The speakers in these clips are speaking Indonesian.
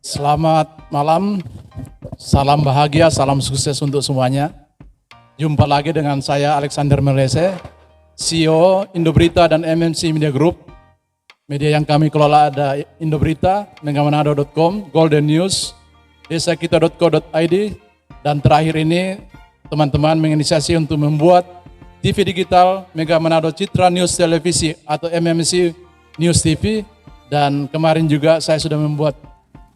Selamat malam, salam bahagia, salam sukses untuk semuanya. Jumpa lagi dengan saya Alexander Melese, CEO Indoberita dan MNC Media Group. Media yang kami kelola ada Indoberita, megamanado.com, Golden News, desakita.co.id, dan terakhir ini teman-teman menginisiasi untuk membuat TV digital Mega Manado Citra News Televisi atau MMC News TV, dan kemarin juga saya sudah membuat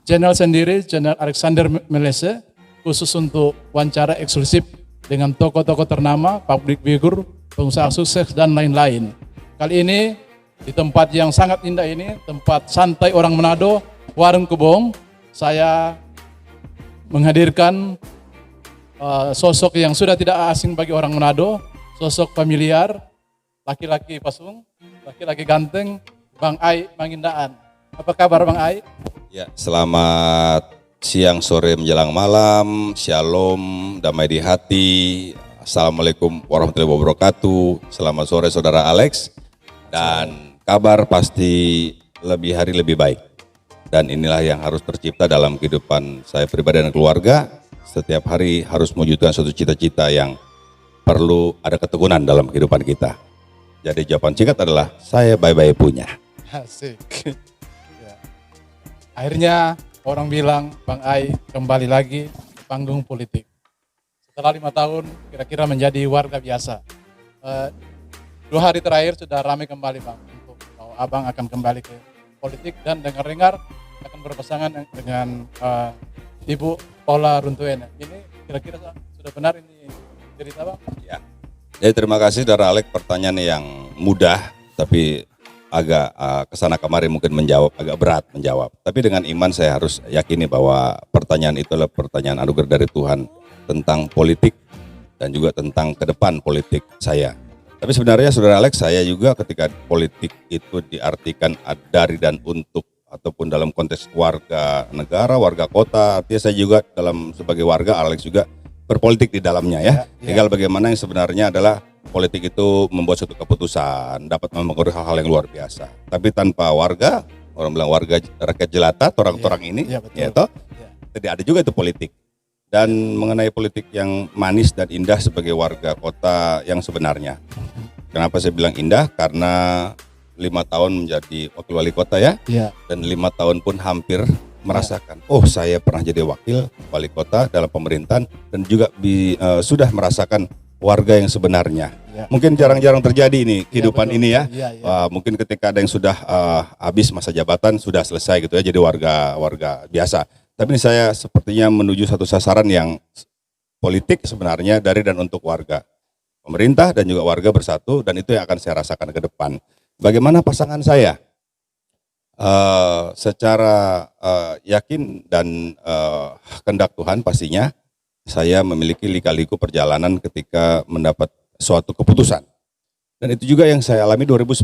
channel sendiri, channel Alexander Melese, khusus untuk wawancara eksklusif dengan tokoh-tokoh ternama, public figure, pengusaha sukses, dan lain-lain. Kali ini di tempat yang sangat indah ini, tempat santai orang Manado, Warung Kebong, saya menghadirkan sosok yang sudah tidak asing bagi orang Manado, sosok familiar, laki-laki pasung, laki-laki ganteng, Bang Ai Mangindaan. Apa kabar Bang Ai? Ya, selamat siang, sore, menjelang malam, shalom, damai di hati, assalamualaikum warahmatullahi wabarakatuh, selamat sore saudara Alex, dan kabar pasti lebih hari lebih baik. Dan inilah yang harus tercipta dalam kehidupan saya pribadi dan keluarga, setiap hari harus mewujudkan suatu cita-cita yang perlu ada ketekunan dalam kehidupan kita. Jadi jawaban singkat adalah, saya bye-bye punya. Asik. Akhirnya orang bilang Bang Ai kembali lagi ke panggung politik. Setelah 5 tahun kira-kira menjadi warga biasa. 2 hari terakhir sudah ramai kembali Bang, untuk bahwa Abang akan kembali ke politik dan dengar-dengar akan berpasangan dengan Ibu Paula Runtuene. Ini kira-kira sudah benar ini cerita Bang? Ya. Jadi terima kasih saudara Alex, pertanyaan yang mudah tapi agak kesana kemari mungkin menjawab, agak berat menjawab. Tapi dengan iman saya harus yakini bahwa pertanyaan itu adalah pertanyaan anugerah dari Tuhan tentang politik dan juga tentang ke depan politik saya. Tapi sebenarnya saudara Alex, saya juga ketika politik itu diartikan dari dan untuk ataupun dalam konteks warga negara, warga kota, artinya saya juga dalam sebagai warga Alex juga berpolitik di dalamnya ya. Tinggal bagaimana yang sebenarnya adalah politik itu membuat suatu keputusan, dapat mempengaruhi hal-hal yang luar biasa. Tapi tanpa warga, orang bilang warga rakyat jelata, orang-orang ini, ya toh, tidak ada juga itu politik. Dan mengenai politik yang manis dan indah sebagai warga kota yang sebenarnya. Kenapa saya bilang indah? Karena 5 tahun menjadi wakil wali kota ya, dan 5 tahun pun hampir merasakan, oh saya pernah jadi wakil wali kota dalam pemerintahan dan juga sudah merasakan warga yang sebenarnya. Mungkin jarang-jarang terjadi ini kehidupan ini ya. Mungkin ketika ada yang sudah habis masa jabatan sudah selesai gitu ya, jadi warga biasa. Tapi ini saya sepertinya menuju satu sasaran yang politik sebenarnya dari dan untuk warga. Pemerintah dan juga warga bersatu, dan itu yang akan saya rasakan ke depan. Bagaimana pasangan saya? Secara yakin dan kehendak Tuhan pastinya saya memiliki lika-liku perjalanan ketika mendapat suatu keputusan. Dan itu juga yang saya alami 2010.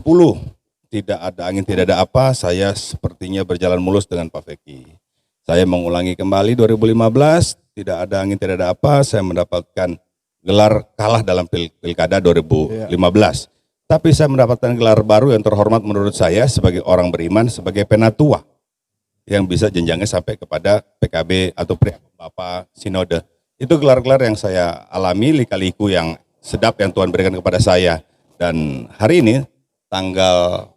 Tidak ada angin, tidak ada apa, saya sepertinya berjalan mulus dengan Pak Feki. Saya mengulangi kembali 2015, tidak ada angin, tidak ada apa, saya mendapatkan gelar kalah dalam pilkada 2015. Tapi saya mendapatkan gelar baru yang terhormat menurut saya sebagai orang beriman, sebagai penatua yang bisa jenjangnya sampai kepada PKB atau Bapak Sinode. Itu gelar-gelar yang saya alami, lika-liku yang sedap yang Tuhan berikan kepada saya. Dan hari ini tanggal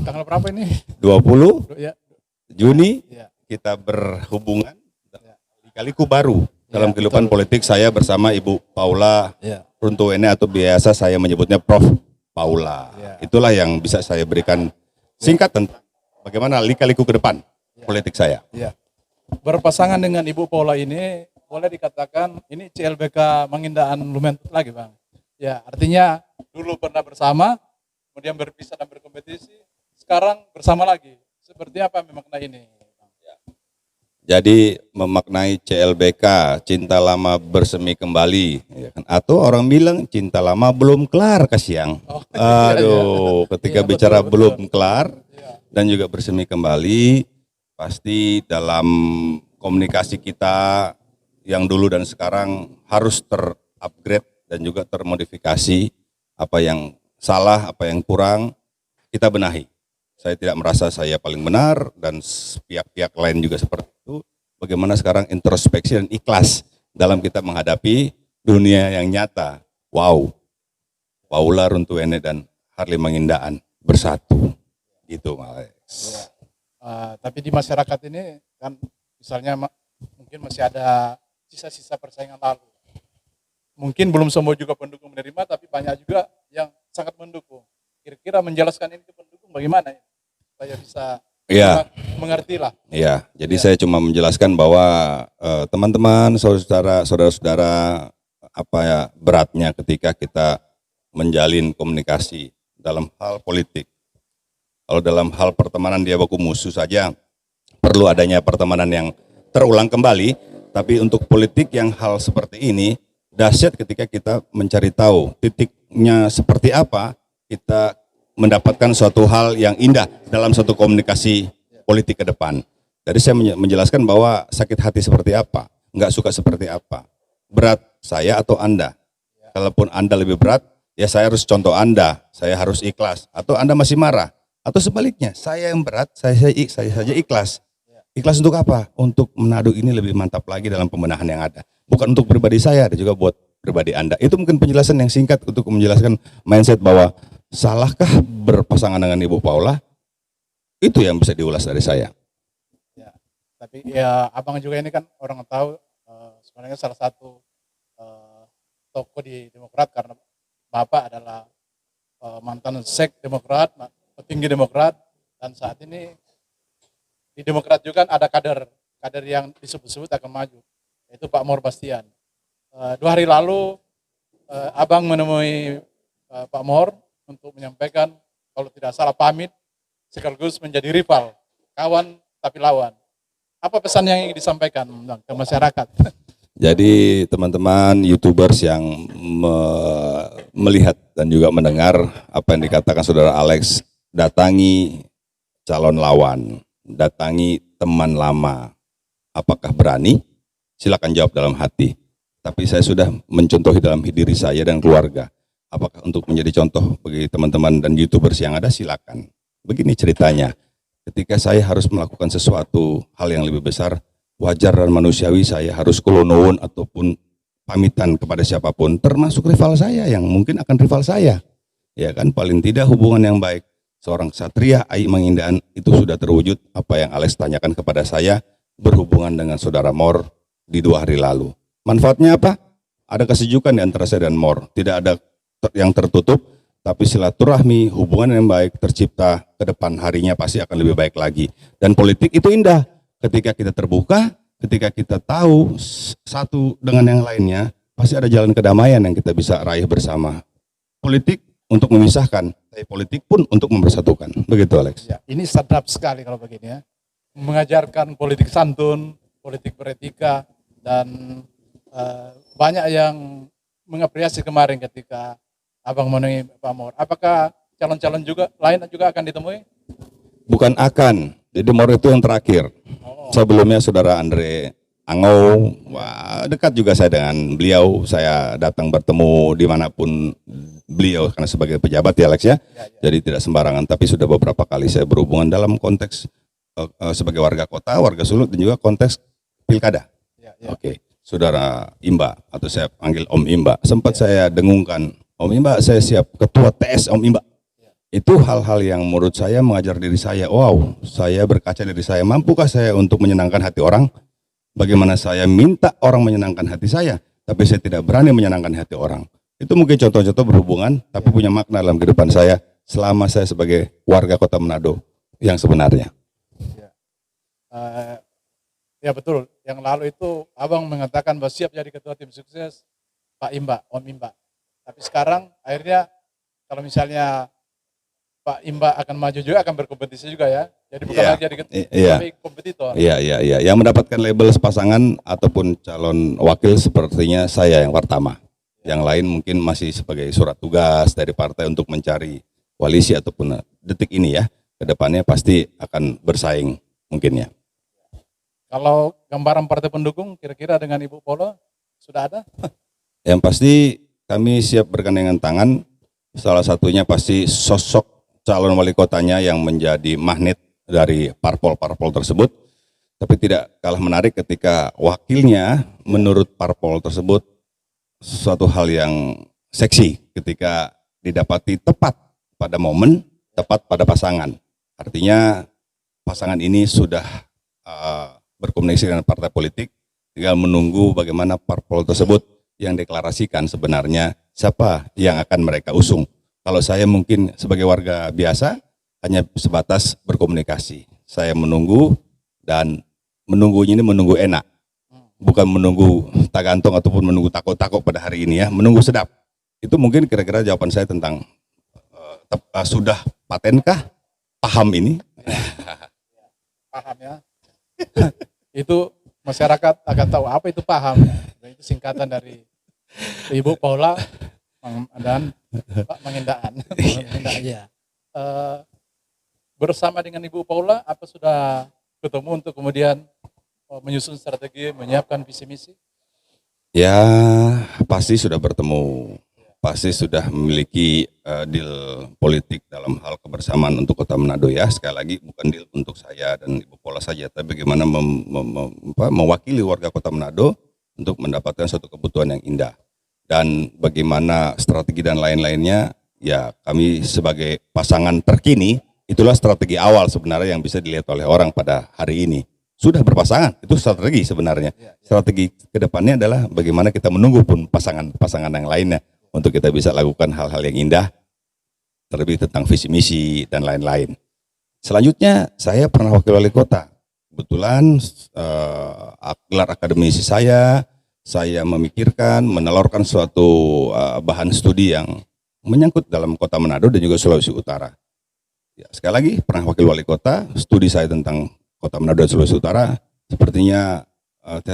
berapa ini? 20 Juni kita berhubungan lika-liku baru dalam kehidupan politik saya bersama Ibu Paula Runtuene, atau biasa saya menyebutnya Prof. Paula. Itulah yang bisa saya berikan singkat tentang bagaimana lika-liku ke depan politik saya. Berpasangan dengan Ibu Paula ini boleh dikatakan ini CLBK Mangindaan Lumentut lagi Bang. Ya, artinya dulu pernah bersama, kemudian berpisah dan berkompetisi, sekarang bersama lagi. Seperti apa memaknai ini? Jadi memaknai CLBK, cinta lama bersemi kembali, ya kan? Atau orang bilang cinta lama belum kelar kasiang. Ketika bicara betul, belum kelar dan juga bersemi kembali, pasti dalam komunikasi kita yang dulu dan sekarang harus terupgrade dan juga termodifikasi. Apa yang salah, apa yang kurang, kita benahi. Saya tidak merasa saya paling benar dan pihak-pihak lain juga seperti itu. Bagaimana sekarang introspeksi dan ikhlas dalam kita menghadapi dunia yang nyata. Wow, Paula Runtuene dan Harley Mangindaan bersatu. Gitu, Alex. Ya. Tapi di masyarakat ini kan misalnya mungkin masih ada sisa-sisa persaingan lalu. Mungkin belum semua juga pendukung menerima, tapi banyak juga yang sangat mendukung. Kira-kira menjelaskan ini ke pendukung bagaimana ya? Supaya bisa Iya. mengerti lah. Iya, jadi saya cuma menjelaskan bahwa teman-teman, saudara-saudara, apa ya beratnya ketika kita menjalin komunikasi dalam hal politik. Kalau dalam hal pertemanan dia baku musuh saja, perlu adanya pertemanan yang terulang kembali. Tapi untuk politik yang hal seperti ini, dahsyat ketika kita mencari tahu titiknya seperti apa, kita mendapatkan suatu hal yang indah dalam suatu komunikasi politik ke depan. Jadi saya menjelaskan bahwa sakit hati seperti apa, nggak suka seperti apa, berat saya atau Anda. Kalaupun Anda lebih berat, ya saya harus contoh Anda, saya harus ikhlas. Atau Anda masih marah, atau sebaliknya, saya yang berat, saya saja ikhlas. Ikhlas untuk apa? Untuk Manado ini lebih mantap lagi dalam pembenahan yang ada. Bukan untuk pribadi saya, dan juga buat pribadi Anda. Itu mungkin penjelasan yang singkat untuk menjelaskan mindset bahwa salahkah berpasangan dengan Ibu Paula? Itu yang bisa diulas dari saya. Ya, tapi ya abang juga ini kan orang tahu sebenarnya salah satu tokoh di Demokrat karena bapak adalah mantan sek Demokrat, petinggi Demokrat, dan saat ini di Demokrat juga kan ada kader yang disebut-sebut akan maju, yaitu Pak Mor Bastian. 2 hari lalu abang menemui Pak Mor untuk menyampaikan kalau tidak salah pamit sekaligus menjadi rival, kawan tapi lawan. Apa pesan yang ingin disampaikan Bang, ke masyarakat? Jadi teman-teman YouTubers yang melihat dan juga mendengar apa yang dikatakan saudara Alex, datangi calon lawan, datangi teman lama. Apakah berani? Silakan jawab dalam hati. Tapi saya sudah mencontohi dalam diri saya dan keluarga. Apakah untuk menjadi contoh bagi teman-teman dan YouTubers yang ada, silakan. Begini ceritanya, ketika saya harus melakukan sesuatu hal yang lebih besar, wajar dan manusiawi saya harus kulonuwun ataupun pamitan kepada siapapun, termasuk rival saya yang mungkin akan rival saya. Ya kan, paling tidak hubungan yang baik. Seorang Ksatria Ai Mangindaan itu sudah terwujud apa yang Alex tanyakan kepada saya berhubungan dengan saudara Mor di 2 hari lalu. Manfaatnya apa? Ada kesejukan di antara saya dan Mor. Tidak ada yang tertutup, tapi silaturahmi, hubungan yang baik tercipta ke depan harinya pasti akan lebih baik lagi. Dan politik itu indah. Ketika kita terbuka, ketika kita tahu satu dengan yang lainnya, pasti ada jalan kedamaian yang kita bisa raih bersama. Politik untuk memisahkan, tapi politik pun untuk mempersatukan. Begitu Alex. Ya, ini sadap sekali kalau begini ya. Mengajarkan politik santun, politik beretika, dan banyak yang mengapresiasi kemarin ketika abang menemui Pak Mor. Apakah calon-calon juga lain juga akan ditemui? Bukan akan, jadi Mor itu yang terakhir. Sebelumnya saudara Andre Angau, wah, dekat juga saya dengan beliau. Saya datang bertemu dimanapun beliau karena sebagai pejabat ya Alex ya. Jadi tidak sembarangan, tapi sudah beberapa kali saya berhubungan dalam konteks sebagai warga kota, warga Sulut, dan juga konteks pilkada. Oke, saudara Imba, atau saya panggil Om Imba, sempat saya dengungkan, Om Imba saya siap ketua TS Om Imba. Itu hal-hal yang menurut saya mengajar diri saya, wow, saya berkaca diri saya, mampukah saya untuk menyenangkan hati orang? Bagaimana saya minta orang menyenangkan hati saya, tapi saya tidak berani menyenangkan hati orang. Itu mungkin contoh-contoh berhubungan, tapi punya makna dalam kehidupan saya selama saya sebagai warga kota Manado yang sebenarnya. Ya betul, yang lalu itu abang mengatakan bahwa siap jadi ketua tim sukses Pak Imba, Om Imba. Tapi sekarang akhirnya kalau misalnya Pak Imba akan maju juga, akan berkompetisi juga ya. Jadi bukan lagi jadi tapi kompetitor. Iya. Yang mendapatkan label sepasangan ataupun calon wakil sepertinya saya yang pertama. Yang lain mungkin masih sebagai surat tugas dari partai untuk mencari koalisi ataupun detik ini ya. Kedepannya pasti akan bersaing mungkin ya. Kalau gambaran partai pendukung kira-kira dengan Ibu Polo sudah ada? Yang pasti kami siap bergandengan tangan. Salah satunya pasti sosok calon wali kotanya yang menjadi magnet dari parpol-parpol tersebut. Tapi tidak kalah menarik ketika wakilnya menurut parpol tersebut suatu hal yang seksi ketika didapati tepat pada momen, tepat pada pasangan. Artinya pasangan ini sudah berkomunikasi dengan partai politik, tinggal menunggu bagaimana parpol tersebut yang deklarasikan sebenarnya siapa yang akan mereka usung. Kalau saya mungkin sebagai warga biasa hanya sebatas berkomunikasi. Saya menunggu dan menunggunya ini menunggu enak. Bukan menunggu tak gantung ataupun menunggu takut-takut pada hari ini ya, menunggu sedap. Itu mungkin kira-kira jawaban saya tentang sudah patenkah paham ini? Paham ya. Itu masyarakat akan tahu apa itu paham. Itu singkatan dari Ibu Paula dan Pak Mangindaan. Iya. Bersama dengan Ibu Paula, apa sudah ketemu untuk kemudian menyusun strategi, menyiapkan visi misi? Ya pasti sudah bertemu, pasti sudah memiliki deal politik dalam hal kebersamaan untuk Kota Manado ya. Sekali lagi bukan deal untuk saya dan Ibu Paula saja, tapi bagaimana mewakili warga Kota Manado untuk mendapatkan suatu kebutuhan yang indah. Dan bagaimana strategi dan lain-lainnya, ya kami sebagai pasangan terkini, itulah strategi awal sebenarnya yang bisa dilihat oleh orang pada hari ini. Sudah berpasangan, itu strategi sebenarnya. Strategi kedepannya adalah bagaimana kita menunggu pun pasangan-pasangan yang lainnya untuk kita bisa lakukan hal-hal yang indah, terlebih tentang visi misi dan lain-lain. Selanjutnya saya pernah wakil wali kota. Kebetulan gelar akademisi saya memikirkan, menelurkan suatu bahan studi yang menyangkut dalam Kota Manado dan juga Sulawesi Utara. Ya, sekali lagi pernah wakil wali kota, studi saya tentang Kota Manado dan Sulawesi Utara, sepertinya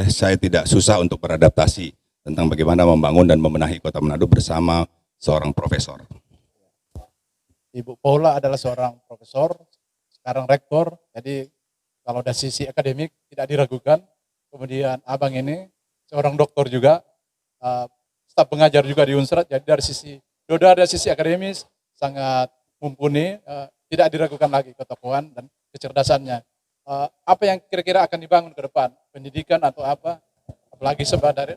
saya tidak susah untuk beradaptasi tentang bagaimana membangun dan membenahi Kota Manado bersama seorang profesor. Ibu Paula adalah seorang profesor, sekarang rektor, jadi kalau dari sisi akademik tidak diragukan. Kemudian abang ini seorang doktor juga, staf pengajar juga di Unsrat, jadi dari sisi akademis sangat mumpuni, tidak diragukan lagi ketokohan dan kecerdasannya. Apa yang kira-kira akan dibangun ke depan, pendidikan atau apa, apalagi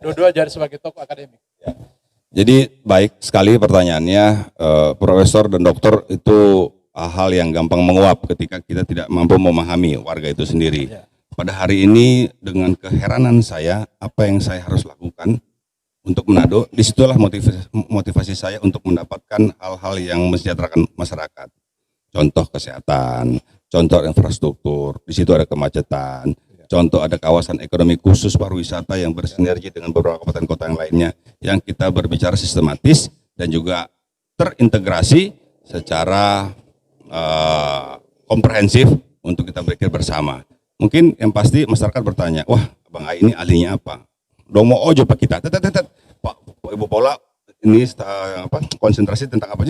dua-dua jadi sebagai tokoh akademik. Jadi baik sekali pertanyaannya, profesor dan doktor itu hal yang gampang menguap ketika kita tidak mampu memahami warga itu sendiri. Pada hari ini dengan keheranan saya, apa yang saya harus lakukan untuk Manado, disitulah motivasi saya untuk mendapatkan hal-hal yang mensejahterakan masyarakat. Contoh kesehatan, contoh infrastruktur, di situ ada kemacetan, contoh ada kawasan ekonomi khusus pariwisata yang bersinergi dengan beberapa kabupaten kota yang lainnya, yang kita berbicara sistematis dan juga terintegrasi secara komprehensif untuk kita berpikir bersama. Mungkin yang pasti masyarakat bertanya, wah Bang Ai ini ahlinya apa? Domo ojo Pak kita, Pak Ibu Paula ini konsentrasi tentang apa?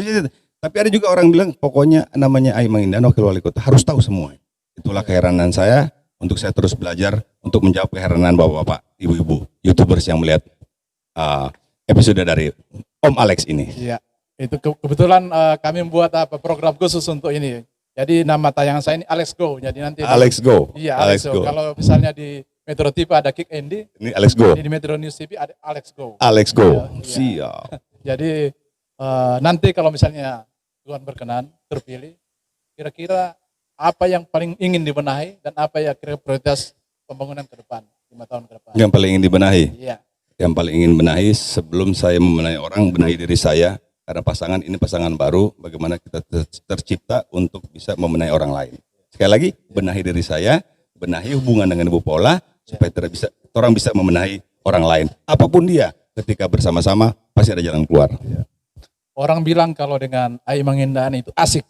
Tapi ada juga orang bilang pokoknya namanya Ai Mangindaan wakil wali kota harus tahu semua. Itulah keheranan saya untuk saya terus belajar untuk menjawab keheranan bapak-bapak, ibu-ibu, YouTubers yang melihat episode dari Om Alex ini. Iya, itu kebetulan kami membuat program khusus untuk ini. Jadi nama tayangan saya ini Alex Go. Jadi nanti Alex Go. Iya, Alex Go. Kalau misalnya di Metro TV ada Kick Andy, ini Alex Go. di Metro News TV ada Alex Go. Alex Go. Iya. Siap. Jadi nanti kalau misalnya Tuhan berkenan terpilih, kira-kira apa yang paling ingin dibenahi dan apa ya kira prioritas pembangunan ke depan 5 tahun ke depan? Yang paling ingin dibenahi. Iya. Yang paling ingin benahi sebelum saya membenahi orang, benahi diri saya. Karena pasangan ini pasangan baru, bagaimana kita tercipta untuk bisa membenahi orang lain. Sekali lagi, benahi diri saya, benahi hubungan dengan Ibu Paula, supaya orang bisa membenahi orang lain. Apapun dia, ketika bersama-sama pasti ada jalan keluar. Orang bilang kalau dengan Ai Mangindaan itu asik,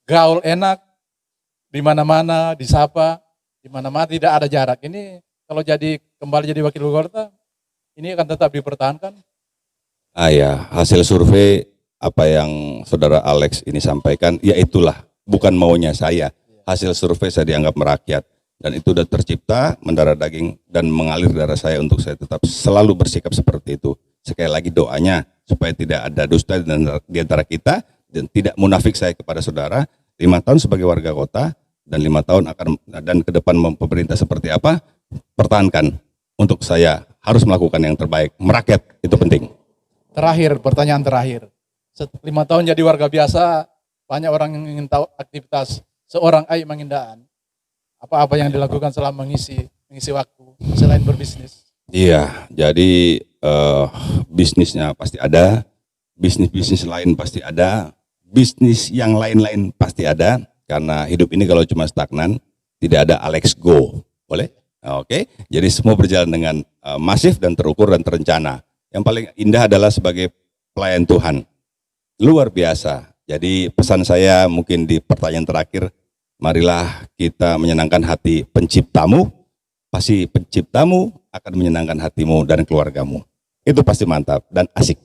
gaul enak, di mana-mana disapa, di mana-mana tidak ada jarak. Ini kalau kembali jadi wakil wali kota, ini akan tetap dipertahankan. Ya, hasil survei apa yang saudara Alex ini sampaikan, ya itulah bukan maunya saya. Hasil survei saya dianggap merakyat dan itu sudah tercipta mendarah daging dan mengalir darah saya untuk saya tetap selalu bersikap seperti itu. Sekali lagi doanya supaya tidak ada dusta di antara kita dan tidak munafik saya kepada saudara, 5 tahun sebagai warga kota dan 5 tahun akan dan ke depan pemerintah seperti apa, pertahankan. Untuk saya harus melakukan yang terbaik, merakyat itu penting. Terakhir, pertanyaan terakhir. 5 tahun jadi warga biasa, banyak orang yang ingin tahu aktivitas seorang Ai Mangindaan. Apa-apa yang dilakukan selama mengisi waktu selain berbisnis? Iya, jadi bisnisnya pasti ada, bisnis lain pasti ada, bisnis yang lain-lain pasti ada, karena hidup ini kalau cuma stagnan, tidak ada Alex Go, boleh? Oke, jadi semua berjalan dengan masif dan terukur dan terencana. Yang paling indah adalah sebagai pelayan Tuhan, luar biasa. Jadi pesan saya mungkin di pertanyaan terakhir, marilah kita menyenangkan hati penciptamu, pasti penciptamu akan menyenangkan hatimu dan keluargamu. Itu pasti mantap dan asik.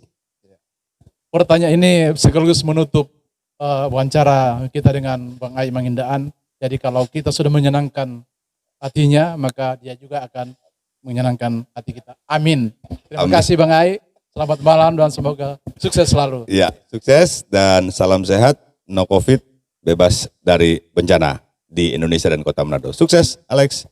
Pertanyaan ini sekaligus menutup wawancara kita dengan Bang Ai Mangindaan. Jadi kalau kita sudah menyenangkan hatinya, maka dia juga akan menyenangkan hati kita. Amin. Terima kasih Bang Ai. Selamat malam dan semoga sukses selalu. Ya, sukses dan salam sehat, no COVID, bebas dari bencana di Indonesia dan Kota Manado. Sukses, Alex.